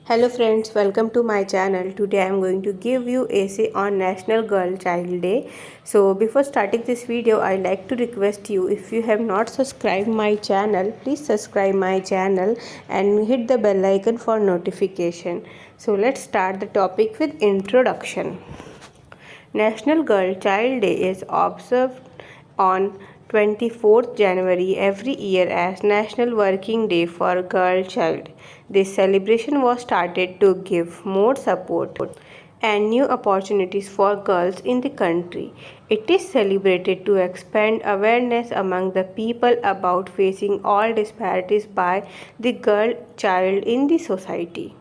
Hello friends, welcome to my channel. Today I am going to give you essay on National Girl Child Day. So before starting this video, I like to request you, if you have not subscribed my channel, please subscribe my channel and hit the bell icon for notification. So let's start the topic with introduction. National Girl Child Day is observed on 24th January every year as National Working Day for Girl Child. This celebration was started to give more support and new opportunities for girls in the country. It is celebrated to expand awareness among the people about facing all disparities by the girl child in the society.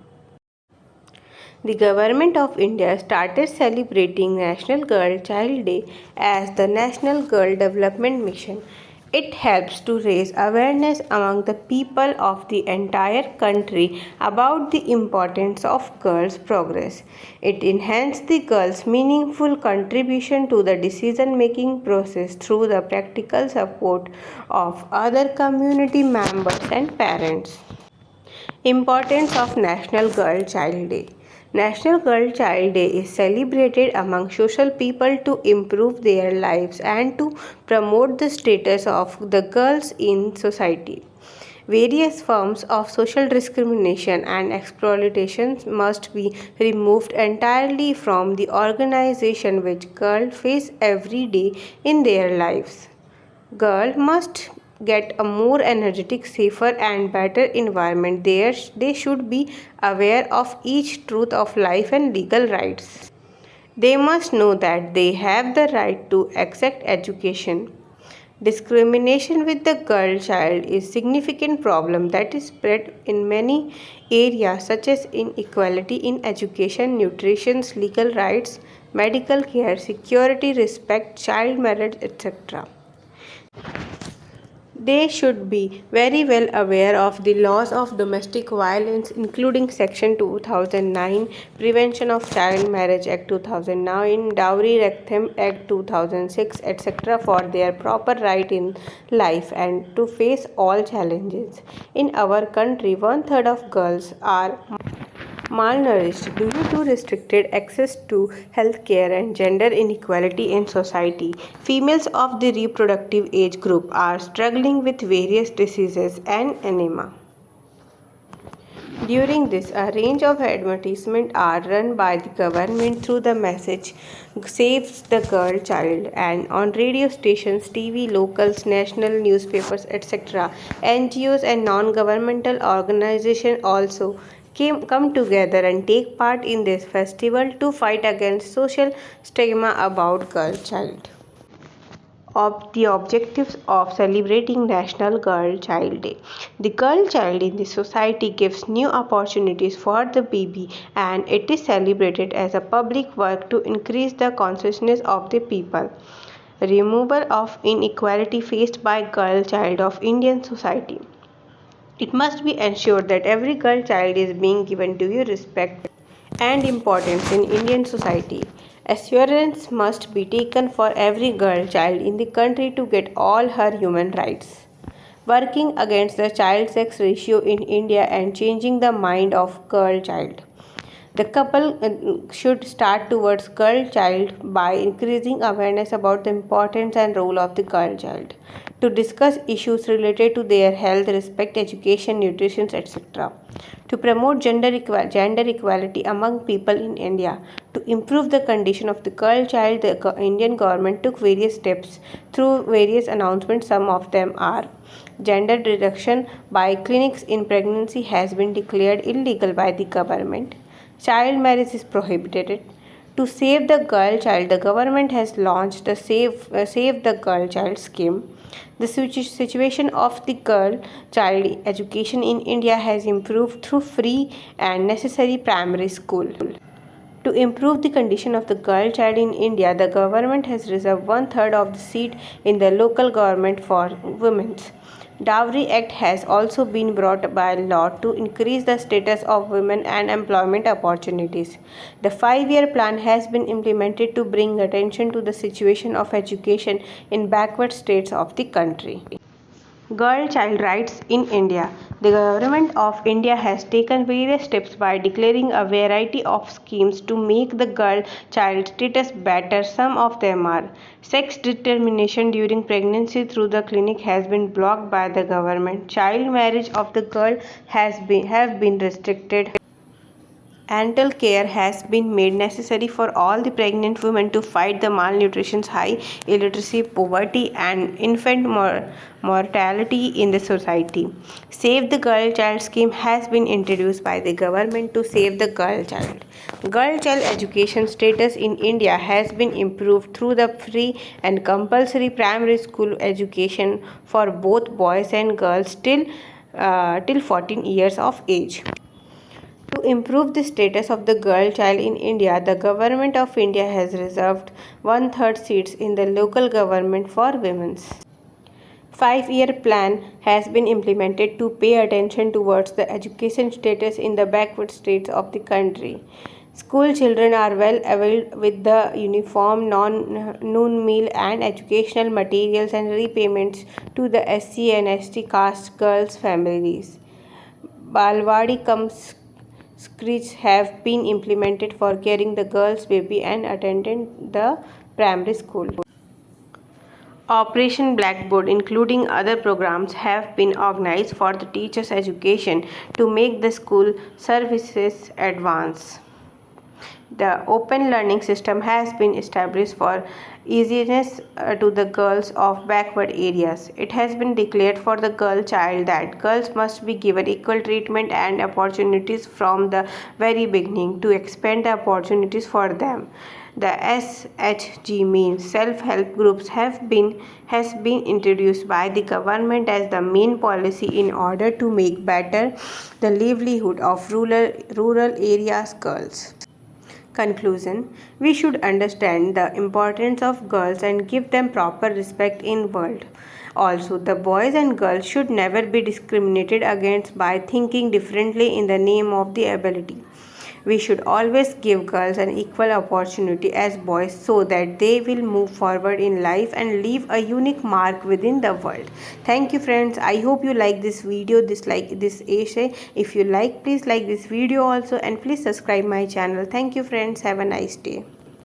The Government of India started celebrating National Girl Child Day as the National Girl Development Mission. It helps to raise awareness among the people of the entire country about the importance of girls' progress. It enhances the girls' meaningful contribution to the decision-making process through the practical support of other community members and parents. Importance of National Girl Child Day. National Girl Child Day is celebrated among social people to improve their lives and to promote the status of the girls in society. Various forms of social discrimination and exploitation must be removed entirely from the organization which girls face every day in their lives. Girls must get a more energetic, safer and better environment. They should be aware of each truth of life and legal rights. They must know that they have the right to exact education. Discrimination with the girl child is a significant problem that is spread in many areas such as inequality in education, nutrition, legal rights, medical care, security, respect, child marriage, etc. They should be very well aware of the laws of domestic violence, including Section 2009, Prevention of Child Marriage Act 2009, Dowry Reform Act 2006, etc., for their proper right in life and to face all challenges. In our country, one-third of girls are malnourished due to restricted access to health care and gender inequality in society. Females of the reproductive age group are struggling with various diseases and anemia. During this, a range of advertisements are run by the government through the message Saves the Girl Child and on radio stations, TV, locals, national newspapers, etc. NGOs and non-governmental organizations also come together and take part in this festival to fight against social stigma about girl child. Of the objectives of celebrating National Girl Child Day. The girl child in the society gives new opportunities for the baby and it is celebrated as a public work to increase the consciousness of the people. Removal of inequality faced by girl child of Indian society. It must be ensured that every girl child is being given due respect and importance in Indian society. Assurance must be taken for every girl child in the country to get all her human rights. Working against the child sex ratio in India and changing the mind of girl child. The couple should start towards girl child by increasing awareness about the importance and role of the girl child, to discuss issues related to their health, respect, education, nutrition, etc. To promote gender equality among people in India. To improve the condition of the girl child, the Indian government took various steps through various announcements. Some of them are gender reduction by clinics in pregnancy has been declared illegal by the government. Child marriage is prohibited. To save the girl child, the government has launched the Save the Girl Child scheme. The situation of the girl child education in India has improved through free and necessary primary school. To improve the condition of the girl child in India, the government has reserved one-third of the seat in the local government for women. Dowry Act has also been brought by law to increase the status of women and employment opportunities. The 5-year plan has been implemented to bring attention to the situation of education in backward states of the country. Girl child rights in India. The government of India has taken various steps by declaring a variety of schemes to make the girl child status better. Some of them are: sex determination during pregnancy through the clinic has been blocked by the government. Child marriage of the girl have been restricted. Antenatal care has been made necessary for all the pregnant women to fight the malnutrition, high illiteracy, poverty, and infant mortality in the society. Save the Girl Child scheme has been introduced by the government to save the girl child. Girl child education status in India has been improved through the free and compulsory primary school education for both boys and girls till 14 years of age. To improve the status of the girl child in India, the Government of India has reserved one-third seats in the local government for women's. 5-year plan has been implemented to pay attention towards the education status in the backward states of the country. School children are well availed with the uniform, noon meal and educational materials and repayments to the SC and ST caste girls' families. Balwadi comes Screeds have been implemented for caring the girl's baby and attending the primary school. Operation Blackboard, including other programs, have been organized for the teachers' education to make the school services advance. The open learning system has been established for easiness to the girls of backward areas. It has been declared for the girl child that girls must be given equal treatment and opportunities from the very beginning to expand the opportunities for them. The SHG means self-help groups has been introduced by the government as the main policy in order to make better the livelihood of rural areas girls. Conclusion: we should understand the importance of girls and give them proper respect in world. Also, the boys and girls should never be discriminated against by thinking differently in the name of the ability. We should always give girls an equal opportunity as boys so that they will move forward in life and leave a unique mark within the world. Thank you friends. I hope you like this video, this essay. If you like, please like this video also and please subscribe my channel. Thank you friends. Have a nice day.